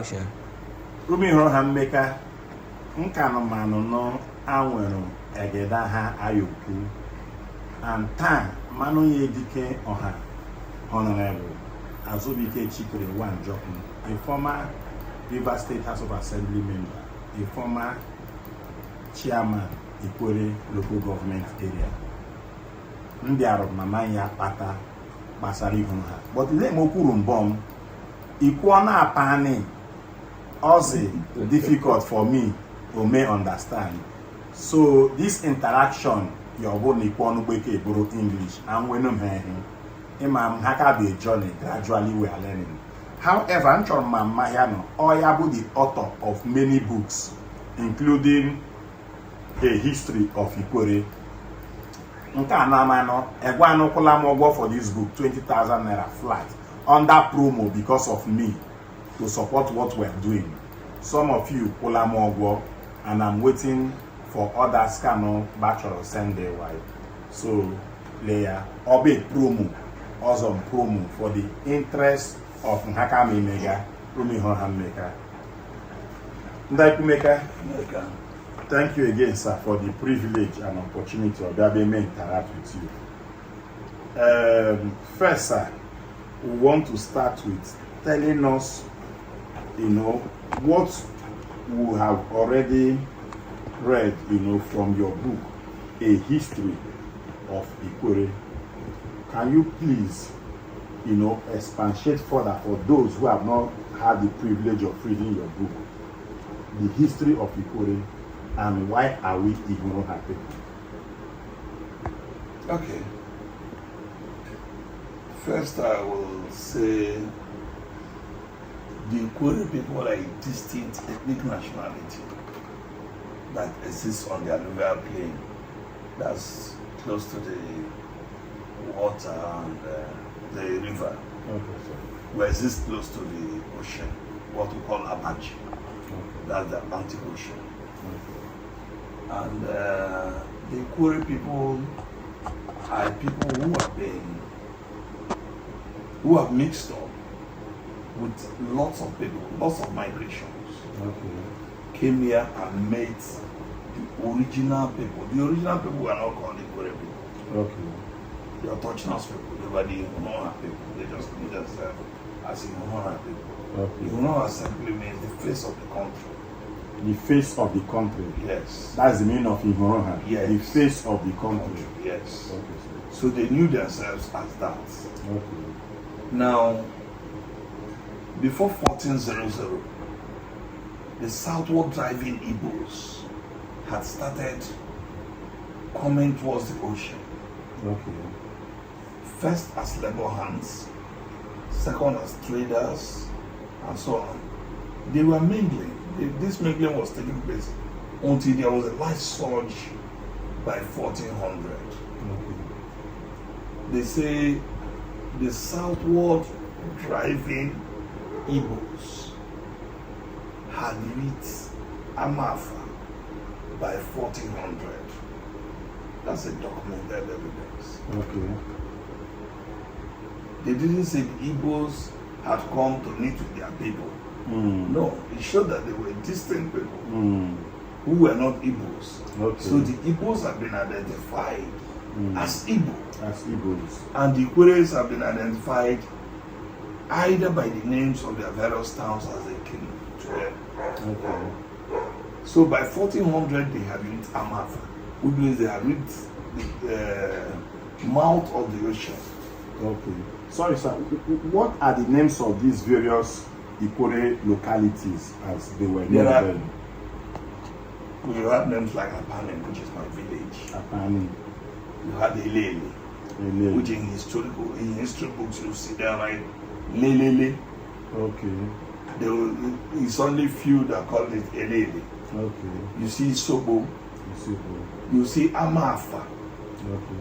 Iwhuruohna mmeka nkanụmanụ no anwụrụ egeda ha ayokwu and taa mmanụ ya edike ọha Honorable Azubike Ikwerre Nwanjọkụ, a former Rivers State House of Assembly member, a former chairman Ikwerre local government area. Ndị arụrụ mama ya kpata gbasara Iwhuruohna. But ile m okwuru mbọm Iwhuruohna apani also difficult for me to may understand. So this interaction your own Iwhuruohna gbeke buru English and when Imam Haka be a journey, gradually we are learning. However, Anchor Mayano, Oyabu the author of many books, including a history of Ikwerre. Nka Namano, Egwano Kolamogo for this book, 20,000 naira flat, under promo because of me to support what we're doing. Some of you Kolamogo, and I'm waiting for others Kano Bachelor Sunday wife. So, Leia, obey promo. Awesome promo for the interest of Nhakami Mega, Iwhuruohna Maker. Ndaikumeka, thank you again, sir, for the privilege and opportunity of being interact with you. First, sir, we want to start with telling us, what we have already read, from your book, A History of Ikwerre. Can you please, expatiate further for those who have not had the privilege of reading your book, the history of Ikwerre, and why are we Iwhuruohna people? Okay. First, I will say the Ikwerre people are a distinct ethnic nationality that exists on the alluvial plain that's close to the water and the river. Okay, sir. We exist close to the ocean, what we call Apache. Okay. That's the Atlantic Ocean. Okay. And the Ikwerre people are people who have mixed up with lots of people, lots of migrations. Okay. Came here and met the original people. The original people were not called Ikwerre people. Okay. The autochthonous people, they were the Iwhuruohna people. They just knew themselves as Iwhuruohna people. Okay. Iwhuruohna simply means the face of the country. The face of the country. Yes. That's the meaning of Iwhuruohna. Yes. The face of the country. Yes. Okay, sir. So they knew themselves as that. Okay. Now, before 1400, the southward driving Igbos had started coming towards the ocean. Okay. First as labor hands, second as traders, and so on. They were mingling. This mingling was taking place until there was a light surge by 1400. Okay. They say the southward driving Igbos had reached Amafa by 1400. That's a documented evidence. Okay. They didn't say the Igbos had come to meet with their people. No, it showed that they were distinct people who were not Igbos. Okay. So the Igbos have been identified as Igbo. As Igbos. And the Ikwerres have been identified either by the names of their various towns as they came to them. Okay. So by 1400 they had reached Amafa, which means they had reached the mouth of the ocean. Okay. Sorry, sir. What are the names of these various Ikwerre localities as they were known then? We have names like Apanim, which is my village. Apani. You had Elele, which in history books you see there like Lelele. Okay. It's only few that call it Elele. Okay. You see Sobo. You see Amafa. Okay.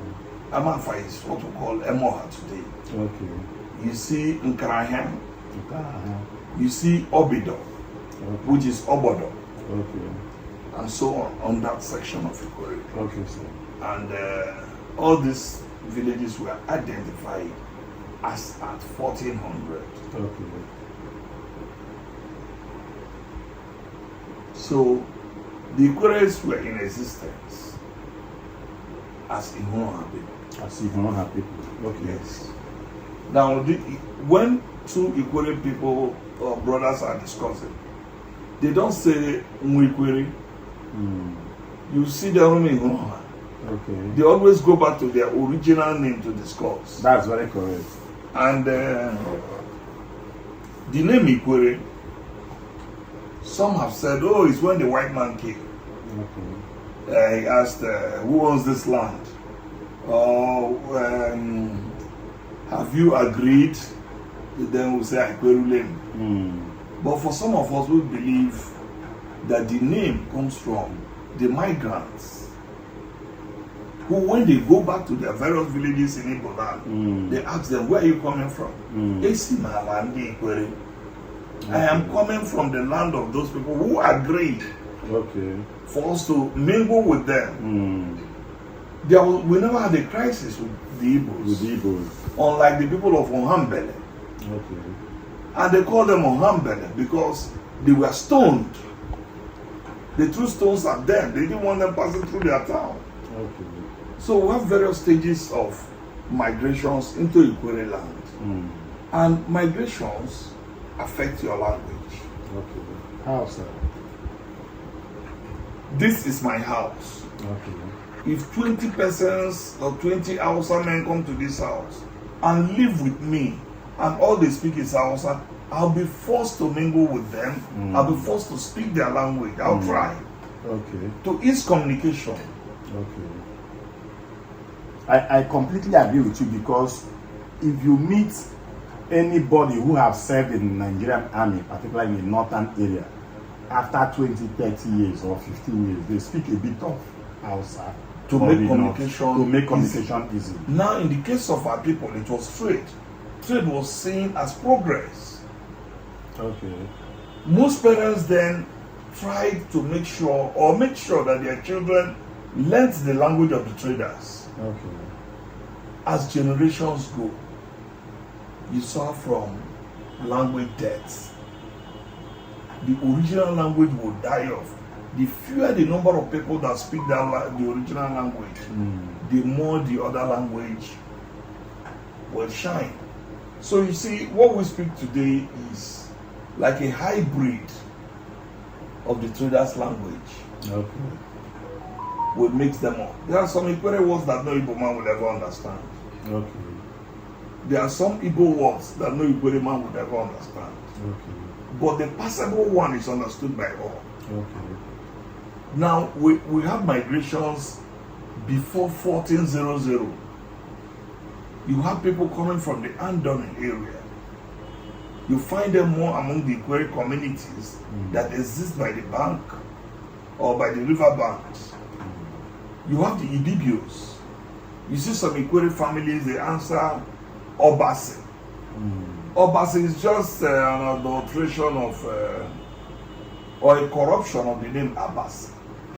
Amafa is what we call Emoha today. Okay. You see Nkrahia. You see Obido, which is Obodo. Okay. And so on that section of Ikwerre. Okay, sir. And all these villages were identified as at 1400. Okay. So the Ikwerres were in existence as Iwhuruohna people. As Iwhuruohna people. Okay. Yes. Now, when two Ikwerre people or brothers are discussing, they don't say Ikwerre. You see their own Iwhuruohna. Okay. They always go back to their original name to discuss. That's very correct. And the name Ikwerre, some have said, oh, it's when the white man came. Okay. He asked, who owns this land? Or have you agreed? Then we'll say Ikwerre. But for some of us, we believe that the name comes from the migrants who, when they go back to their various villages in Igbo land, they ask them, where are you coming from? I am coming from the land of those people who agreed for us to mingle with them. We never had a crisis with the Igbos. Unlike the people of Ohambele. And they call them Ohambele because they were stoned. They threw stones at them. They didn't want them passing through their town. So we have various stages of migrations into Ikwerre land. And migrations affect your language. How, sir? This is my house. If 20 persons or 20 Hausa men come to this house and live with me, and all they speak is Hausa, I'll be forced to mingle with them. I'll be forced to speak their language. I'll try. To ease communication. I completely agree with you, because if you meet anybody who has served in the Nigerian army, particularly in the northern area, after 20, 30 years or 15 years, they speak a bit of Hausa to make communication easy. Now, in the case of our people, it was trade. Trade was seen as progress. Most parents then tried to make sure that their children learnt the language of the traders. As generations go, you saw from language deaths. The original language will die off. The fewer the number of people that speak the original language, the more the other language will shine. So you see, what we speak today is like a hybrid of the traders' language. What makes them up. There are some Ikwerre words that no Igbo man would ever understand. There are some Igbo words that no Ikwerre man would ever understand. But the passable one is understood by all. Now, we have migrations before 1400. You have people coming from the Andoni area. You find them more among the Ikwerre communities that exist by the bank or by the river banks. You have the Ibibios. You see some Ikwerre families, they answer Obasi. Obasi is just an adulteration of or a corruption of the name Abbas.